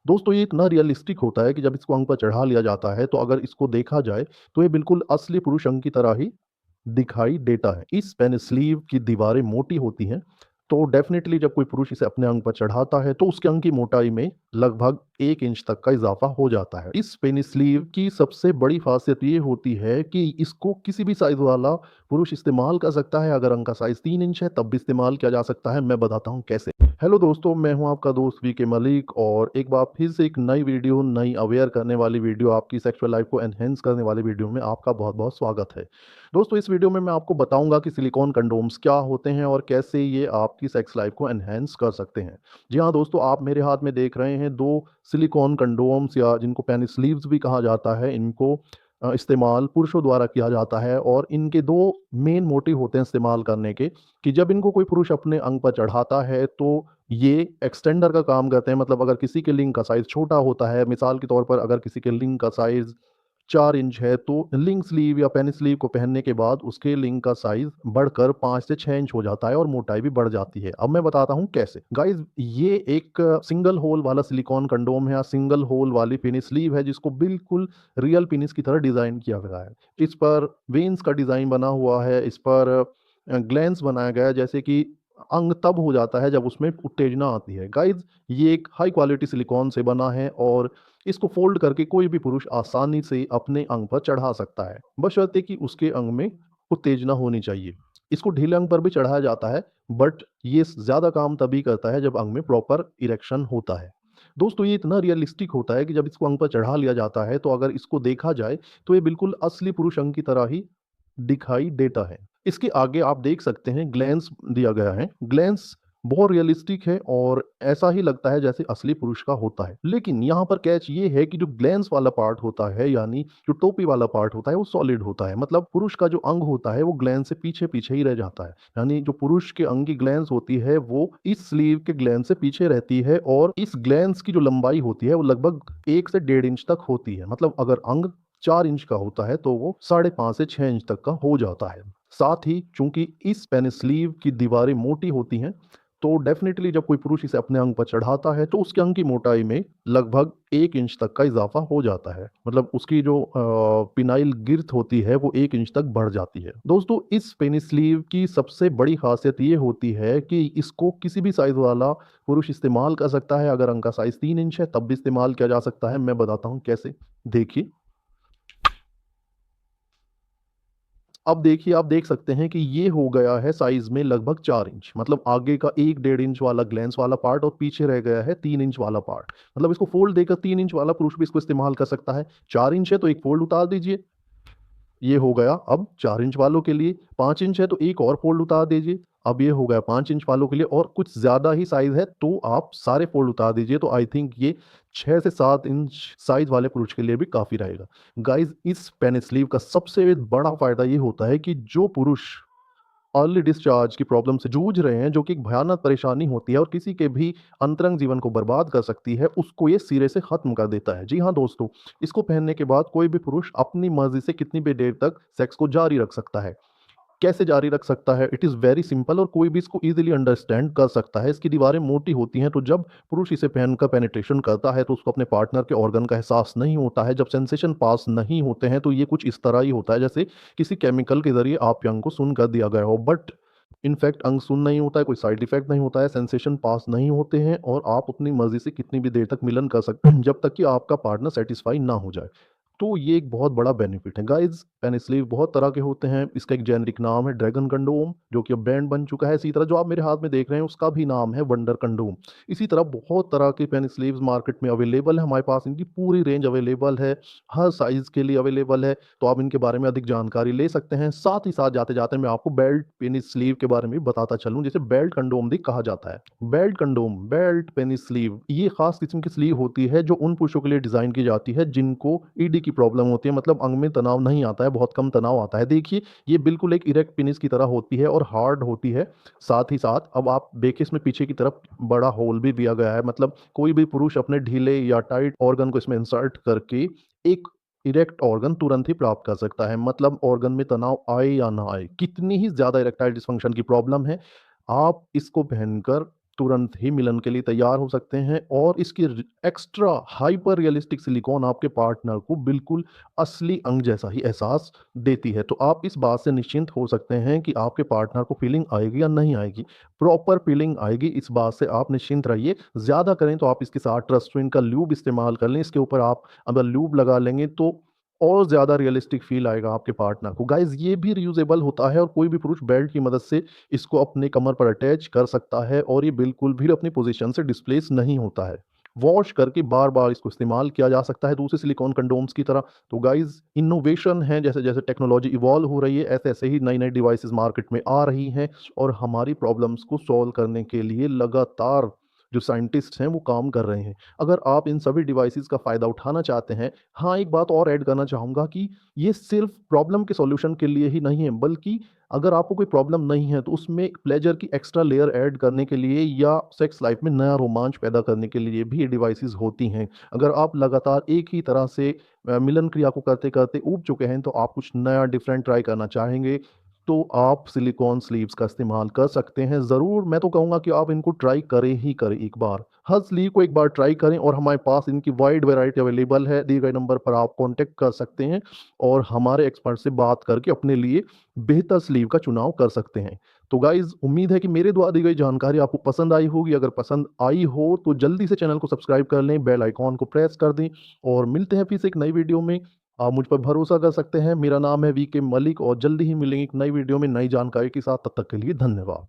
दोस्तों ये इतना रियलिस्टिक होता है कि जब इसको अंग पर चढ़ा लिया जाता है तो अगर इसको देखा जाए तो ये बिल्कुल असली पुरुष अंग की तरह ही दिखाई देता है। इस पेन स्लीव की दीवारें मोटी होती हैं, तो डेफ़िनेटली जब कोई पुरुष इसे अपने अंग पर चढ़ाता है, तो उसके अंग की मोटाई में लगभग 1 इंच तक का इज़ाफ़ा हो जाता है। इस पेन स्लीव की सबसे बड़ी ख़ासियत ये होती है कि इसको किसी भी साइज़ वाला पुरुष इस्तेमाल कर सकता है। अगर अंग का साइज़ 3 इंच है, तब भी इस्तेमाल किया जा सकता है। मैं बताता हूँ कैसे। हेलो दोस्तों, मैं हूँ आपका दोस्त वीके मलिक और एक बार फिर से एक नई वीडियो, नई अवेयर करने वाली वीडियो, आपकी सेक्सुअल लाइफ़ को एनहांस करने वाली वीडियो में आपका बहुत-बहुत स्वागत है। दोस्तों इस वीडियो में मैं आपको बताऊंगा कि सिलिकॉन कंडोम्स क्या होते हैं और कैसे ये आपकी सेक्स लाइफ को एनहेंस कर सकते हैं। जी हाँ दोस्तों, आप मेरे हाथ में देख रहे हैं दो सिलिकॉन कंडोम्स या जिनको पेनिस स्लीव्स भी कहा जाता है। इनको इस्तेमाल पुरुषों द्वारा किया जाता है और इनके दो मेन मोटिव होते हैं इस्तेमाल करने के कि जब इनको कोई पुरुष अपने अंग पर चढ़ाता है तो ये एक्सटेंडर का काम करते हैं। मतलब अगर किसी के लिंग का साइज़ छोटा होता है, मिसाल के तौर पर अगर किसी के लिंग का साइज़ 4 इंच है, तो लिंग स्लीव या पेनी स्लीव को पहनने के बाद उसके लिंग का साइज़ बढ़कर 5 से 6 इंच हो जाता है और मोटाई भी बढ़ जाती है। अब मैं बताता हूँ कैसे। गाइज़ ये एक सिंगल होल वाला सिलिकॉन कंडोम है या सिंगल होल वाली पेनिस स्लीव है जिसको बिल्कुल रियल पेनिस की तरह डिज़ाइन किया गया है। इस पर वेन्स का डिज़ाइन बना हुआ है, इस पर ग्लैंड्स बनाया गया है, जैसे कि अंग तब हो जाता है जब उसमें उत्तेजना आती है। गाइज़ ये एक हाई क्वालिटी सिलिकॉन से बना है और इसको फोल्ड करके कोई भी पुरुष आसानी से अपने अंग पर चढ़ा सकता है, बशर्ते कि उसके अंग में उत्तेजना होनी चाहिए। इसको ढीले अंग पर भी चढ़ाया जाता है, बट ये ज़्यादा काम तभी करता है जब अंग में प्रॉपर इरेक्शन होता है। दोस्तों ये इतना रियलिस्टिक होता है कि जब इसको अंग पर चढ़ा लिया जाता है तो अगर इसको देखा जाए तो ये बिल्कुल असली पुरुष अंग की तरह ही दिखाई देता है। इसके आगे आप देख सकते हैं ग्लैंस दिया गया है। ग्लैंस बहुत रियलिस्टिक है और ऐसा ही लगता है जैसे असली पुरुष का होता है। लेकिन यहाँ पर कैच ये है कि जो ग्लैंस वाला पार्ट होता है, यानी जो टोपी वाला पार्ट होता है, वो सॉलिड होता है। मतलब पुरुष का जो अंग होता है वो ग्लैंस से पीछे-पीछे ही रह जाता है। यानी जो पुरुष के अंग की ग्लैंस होती है वो इस स्लीव के ग्लैंस से पीछे रहती है और इस ग्लैंस की जो लंबाई होती है वो लगभग 1 से 1.5 इंच तक होती है। मतलब अगर अंग 4 इंच का होता है तो वो 5.5 से 6 इंच तक का हो जाता है। साथ ही चूंकि इस पेनिस स्लीव की दीवारें मोटी होती हैं, तो डेफिनेटली जब कोई पुरुष इसे अपने अंग पर चढ़ाता है तो उसके अंग की मोटाई में लगभग 1 इंच तक का इजाफा हो जाता है। मतलब उसकी जो पिनाइल गिर्थ होती है वो 1 इंच तक बढ़ जाती है। दोस्तों इस पेनिस स्लीव की सबसे बड़ी खासियत ये होती है कि इसको किसी भी साइज वाला पुरुष इस्तेमाल कर सकता है। अगर अंग का साइज 3 इंच है तब भी इस्तेमाल किया जा सकता है। मैं बताता हूँ कैसे, देखिए। अब देखिए, आप देख सकते हैं कि ये हो गया है साइज़ में लगभग 4 इंच। मतलब आगे का 1 डेढ़ इंच वाला ग्लैंस वाला पार्ट और पीछे रह गया है 3 इंच वाला पार्ट। मतलब इसको फ़ोल्ड देकर 3 इंच वाला पुरुष भी इसको इस्तेमाल कर सकता है। 4 इंच है तो एक फ़ोल्ड उतार दीजिए, ये हो गया अब 4 इंच वालों के लिए। 5 इंच है तो एक और फ़ोल्ड उतार दीजिए, अब ये हो गया 5 इंच वालों के लिए। और कुछ ज़्यादा ही साइज़ है तो आप सारे फ़ोल्ड उतार दीजिए, तो आई थिंक ये 6 से 7 इंच साइज़ वाले पुरुष के लिए भी काफ़ी रहेगा। गाइज़ इस पेनिस स्लीव का सबसे बड़ा फ़ायदा ये होता है कि जो पुरुष अर्ली डिस्चार्ज की प्रॉब्लम से जूझ रहे हैं, जो कि एक भयानक परेशानी होती है और किसी के भी अंतरंग जीवन को बर्बाद कर सकती है, उसको ये सिरे से ख़त्म कर देता है। जी हाँ दोस्तों, इसको पहनने के बाद कोई भी पुरुष अपनी मर्ज़ी से कितनी भी देर तक सेक्स को जारी रख सकता है। कैसे जारी रख सकता है? इट इज़ वेरी सिंपल और कोई भी इसको ईज़िली अंडरस्टैंड कर सकता है। इसकी दीवारें मोटी होती हैं, तो जब पुरुष इसे पहनकर पेनिट्रेशन करता है, तो उसको अपने पार्टनर के ऑर्गन का एहसास नहीं होता है। जब सेंसेशन पास नहीं होते हैं, तो ये कुछ इस तरह ही होता है, जैसे किसी केमिकल के ज़रिए आपके अंग को सुन्न कर दिया गया हो। बट इनफैक्ट अंग सुन्न नहीं होता है, कोई साइड इफ़ेक्ट नहीं होता है, सेंसेशन पास नहीं होते हैं और आप अपनी मर्ज़ी से कितनी भी देर तक मिलन कर सकते हैं, जब तक कि आपका पार्टनर सैटिस्फाई ना हो जाए। तो ये एक बहुत बड़ा बेनिफिट है। गाइज़ पेनिस स्लीव बहुत तरह के होते हैं। इसका एक जेनेरिक नाम है ड्रैगन कंडोम, जो कि अब ब्रांड बन चुका है। इसी तरह जो आप मेरे हाथ में देख रहे हैं उसका भी नाम है वंडर कंडोम। इसी तरह बहुत तरह के पेनिस स्लीव्स मार्केट में अवेलेबल है। हमारे पास इनकी पूरी रेंज अवेलेबल है, हर साइज़ के लिए अवेलेबल है, तो आप इनके बारे में अधिक जानकारी ले सकते हैं। साथ ही साथ जाते-जाते मैं आपको बेल्ट पेनिस स्लीव के बारे में भी बताता चलूँ, जिसे बेल्ट कंडोम भी कहा जाता है। Belt condom, belt penis sleeve, ये खास किस्म की स्लीव होती है जो उन पुरुषों के लिए डिज़ाइन की जाती है जिनको ईडी की प्रॉब्लम होती है। मतलब अंग में तनाव नहीं आता है, बहुत कम तनाव आता है। देखिए ये बिल्कुल एक इरेक्ट पेनिस की तरह होती है और हार्ड होती है। साथ ही साथ अब आप देखिए इसमें पीछे की तरफ बड़ा होल भी दिया गया है। मतलब कोई भी पुरुष अपने ढीले या टाइट ऑर्गन को इसमें इंसर्ट करके एक इरेक्ट ऑर्गन तुरंत ही प्राप्त कर सकता है। मतलब ऑर्गन में तनाव आए या ना आए, कितनी ही ज़्यादा इरेक्टाइल डिस्फंक्शन की प्रॉब्लम है, आप इसको पहनकर तुरंत ही मिलन के लिए तैयार हो सकते हैं और इसकी एक्स्ट्रा हाइपर रियलिस्टिक सिलिकॉन आपके पार्टनर को बिल्कुल असली अंग जैसा ही एहसास देती है। तो आप इस बात से निश्चिंत हो सकते हैं कि आपके पार्टनर को फीलिंग आएगी या नहीं आएगी, प्रॉपर फीलिंग आएगी, इस बात से आप निश्चिंत रहिए। ज़्यादा करें तो आप इसके साथ ट्रस्टविन का ल्यूब इस्तेमाल कर लें, इसके ऊपर आप अगर ल्यूब लगा लेंगे तो और ज़्यादा रियलिस्टिक फील आएगा आपके पार्टनर को। गाइज ये भी रियूजेबल होता है और कोई भी पुरुष बेल्ट की मदद से इसको अपने कमर पर अटैच कर सकता है और ये बिल्कुल भी अपनी पोजीशन से डिस्प्लेस नहीं होता है। वॉश करके बार बार इसको इस्तेमाल किया जा सकता है दूसरे सिलिकॉन कंडोम्स की तरह। तो गाइज इनोवेशन है, जैसे जैसे टेक्नोलॉजी इवॉल्व हो रही है ऐसे ऐसे ही नई नई डिवाइसेस मार्केट में आ रही हैं और हमारी प्रॉब्लम्स को सॉल्व करने के लिए लगातार जो साइंटिस्ट हैं वो काम कर रहे हैं। अगर आप इन सभी डिवाइसेस का फ़ायदा उठाना चाहते हैं, हाँ, एक बात और ऐड करना चाहूँगा कि ये सिर्फ़ प्रॉब्लम के सॉल्यूशन के लिए ही नहीं है, बल्कि अगर आपको कोई प्रॉब्लम नहीं है, तो उसमें प्लेज़र की एक्स्ट्रा लेयर ऐड करने के लिए या सेक्स लाइफ़ में नया रोमांच पैदा करने के लिए भी ये डिवाइसेस होती हैं। अगर आप लगातार एक ही तरह से मिलन क्रिया को करते-करते ऊब चुके हैं, तो आप कुछ नया डिफरेंट ट्राई करना चाहेंगे, तो आप सिलिकॉन स्लीव्स का इस्तेमाल कर सकते हैं। ज़रूर मैं तो कहूँगा कि आप इनको ट्राई करें ही करें एक बार। हर स्लीव को एक बार ट्राई करें और हमारे पास इनकी वाइड वैरायटी अवेलेबल है। दिए गए नंबर पर आप कॉन्टैक्ट कर सकते हैं और हमारे एक्सपर्ट से बात करके अपने लिए बेहतर स्लीव का चुनाव कर सकते हैं। तो गाइज़ उम्मीद है कि मेरे द्वारा दी गई जानकारी आपको पसंद आई होगी। अगर पसंद आई हो तो जल्दी से चैनल को सब्सक्राइब कर लें, बेल आइकॉन को प्रेस कर दें और मिलते हैं फिर से एक नई वीडियो में। आप मुझ पर भरोसा कर सकते हैं। मेरा नाम है वीके मलिक और जल्दी ही मिलेंगे एक नई वीडियो में नई जानकारी के साथ। तब तक के लिए धन्यवाद।